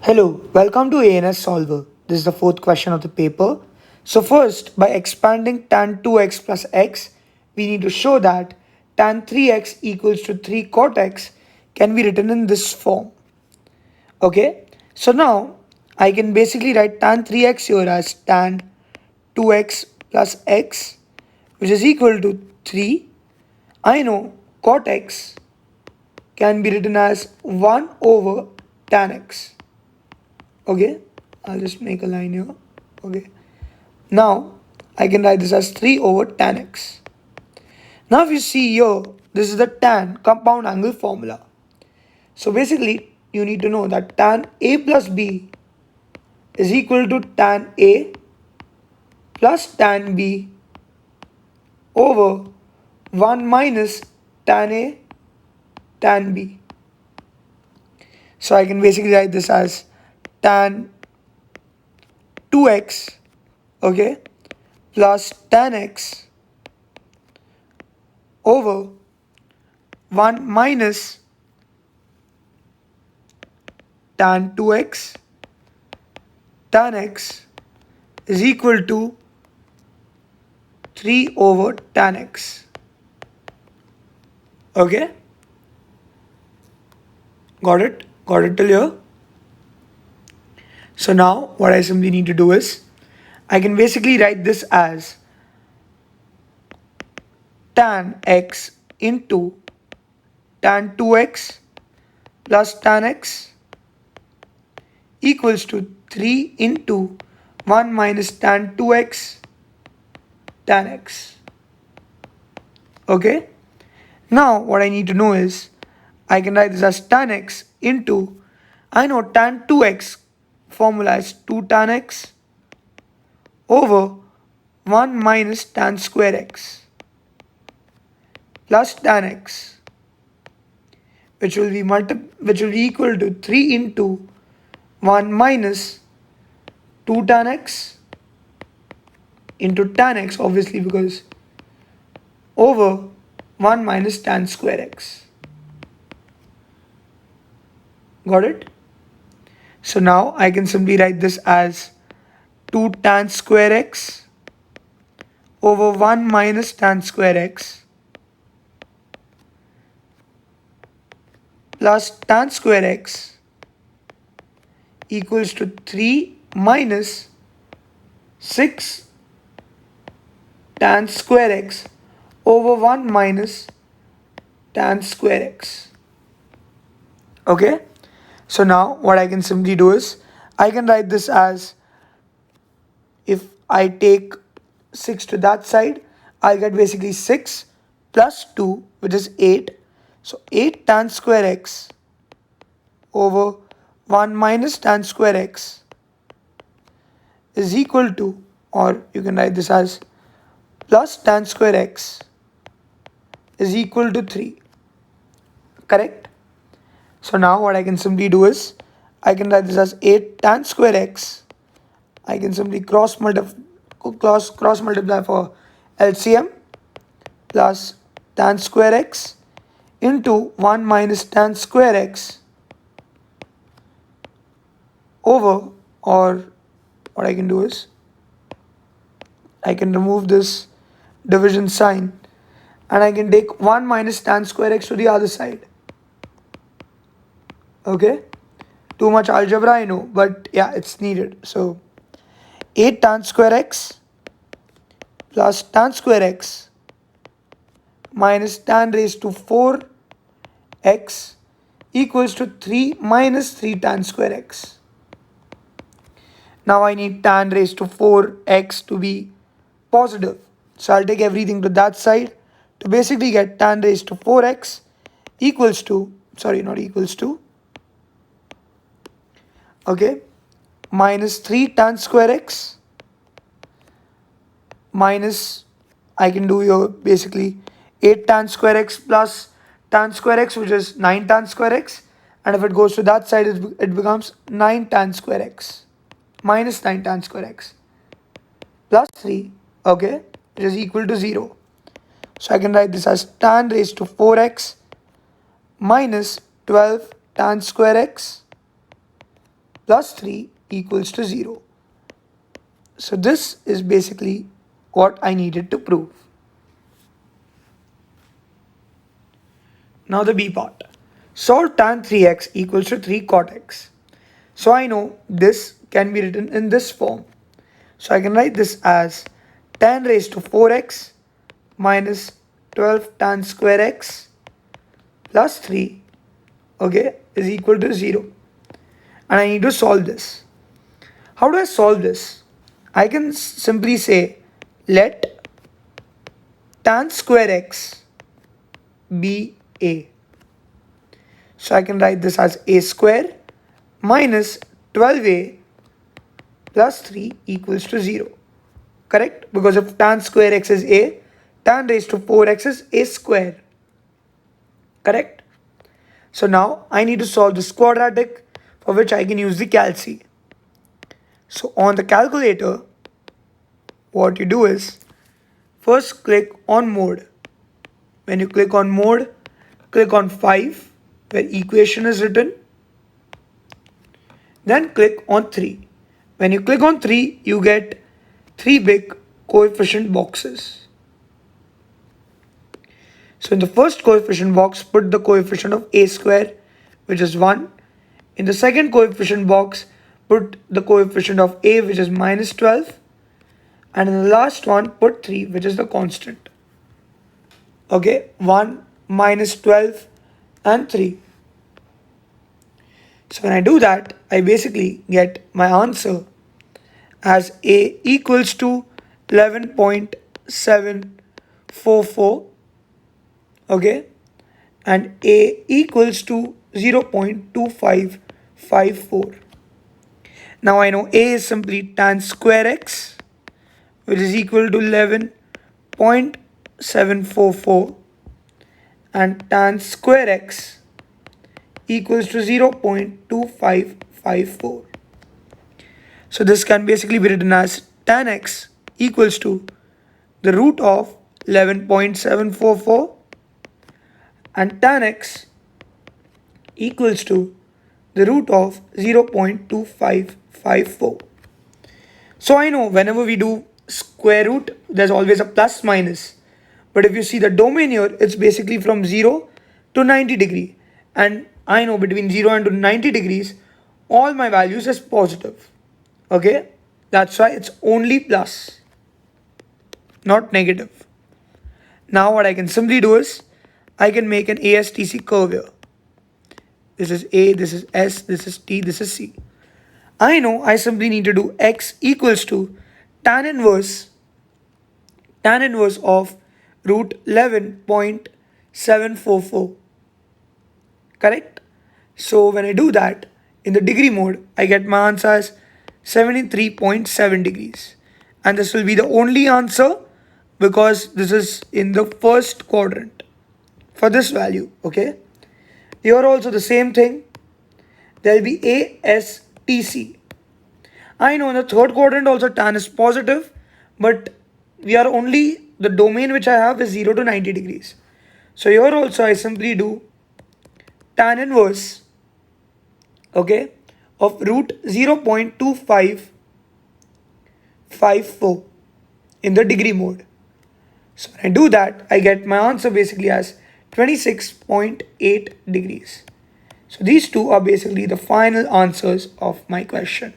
Hello, welcome to ANS Solver. This is the fourth question of the paper. So first, by expanding tan 2x plus x, we need to show that tan 3x equals to 3 cot x can be written in this form. Okay, so now I can basically write tan 3x here as tan 2x plus x, which is equal to 3. I know cot x can be written as 1 over tan x. Okay, I'll just make a line here. Okay, now I can write this as 3 over tan x. Now if you see here, this is the tan compound angle formula. So basically you need to know that tan a plus b is equal to tan a plus tan b over 1 minus tan a tan b. So I can basically write this as tan 2x, okay, plus tan x over 1 minus tan 2x tan x is equal to 3 over tan x. Okay, got it? Got it till here? So now what I simply need to do is I can basically write this as tan x into tan 2x plus tan x equals to 3 into 1 minus tan 2x tan x. Okay, now what I need to know is I can write this as tan x into, I know tan 2x formula is 2 tan x over 1 minus tan square x plus tan x, which will be equal to 3 into 1 minus 2 tan x into tan x, obviously, because over 1 minus tan square x. Got it? So now I can simply write this as 2 tan square x over 1 minus tan square x plus tan square x equals to 3 minus 6 tan square x over 1 minus tan square x. Okay, so now what I can simply do is I can write this as, if I take 6 to that side, I'll get basically 6 plus 2, which is 8. So 8 tan square x over 1 minus tan square x is equal to, or you can write this as plus tan square x is equal to 3. Correct? So now what I can simply do is I can write this as 8 tan square x. I can simply cross multiply for LCM plus tan square x into 1 minus tan square x over, or what I can do is I can remove this division sign and I can take 1 minus tan square x to the other side. Okay, too much algebra, I know, but yeah, it's needed. So 8 tan square x plus tan square x minus tan raised to 4 x equals to 3 minus 3 tan square x. Now I need tan raised to 4x to be positive. So I'll take everything to that side to basically get tan raised to 4x equals to, sorry, not equals to, okay, minus 3 tan square x minus, I can do here basically 8 tan square x plus tan square x, which is 9 tan square x, and if it goes to that side it becomes 9 tan square x minus 9 tan square x plus 3, okay, which is equal to 0. So I can write this as tan raised to 4x minus 12 tan square x plus 3 equals to 0. So this is basically what I needed to prove. Now the B part. Solve tan 3x equals to 3 cot x. So I know this can be written in this form. So I can write this as tan raised to 4x minus 12 tan square x plus 3, okay, is equal to 0. And I need to solve this. How do I solve this? I can simply say let tan square x be a. So I can write this as a square minus 12a plus 3 equals to 0. Correct? Because if tan square x is a, tan raised to 4x is a square. Correct? So now I need to solve this quadratic, for which I can use the calci. So on the calculator, what you do is first click on mode. When you click on mode, click on 5 where equation is written. Then click on 3. When you click on 3, you get 3 big coefficient boxes. So in the first coefficient box, put the coefficient of a square, which is 1. In the second coefficient box, put the coefficient of a, which is minus 12. And in the last one, put 3, which is the constant. Okay, 1, minus 12, and 3. So when I do that, I basically get my answer as a equals to 11.744, okay, and a equals to 0.2554. Now I know a is simply tan square x, which is equal to 11.744, and tan square x equals to 0.2554. So this can basically be written as tan x equals to the root of 11.744 and tan x equals to the root of 0.2554. So I know whenever we do square root, there's always a plus minus. But if you see the domain here, it's basically from 0 to 90 degree. And I know between 0 and to 90 degrees, all my values is positive. Okay, that's why it's only plus, not negative. Now what I can simply do is, I can make an ASTC curve here. This is A, this is S, this is T, this is C. I know I simply need to do x equals to tan inverse of root 11.744. Correct? So when I do that, in the degree mode, I get my answer as 73.7 degrees. And this will be the only answer because this is in the first quadrant for this value, okay? Here also the same thing. There will be ASTC. I know in the third quadrant also tan is positive, but we are only, the domain which I have is 0 to 90 degrees. So here also I simply do tan inverse, okay, of root 0.2554 in the degree mode. So when I do that, I get my answer basically as 26.8 degrees. So these two are basically the final answers of my question.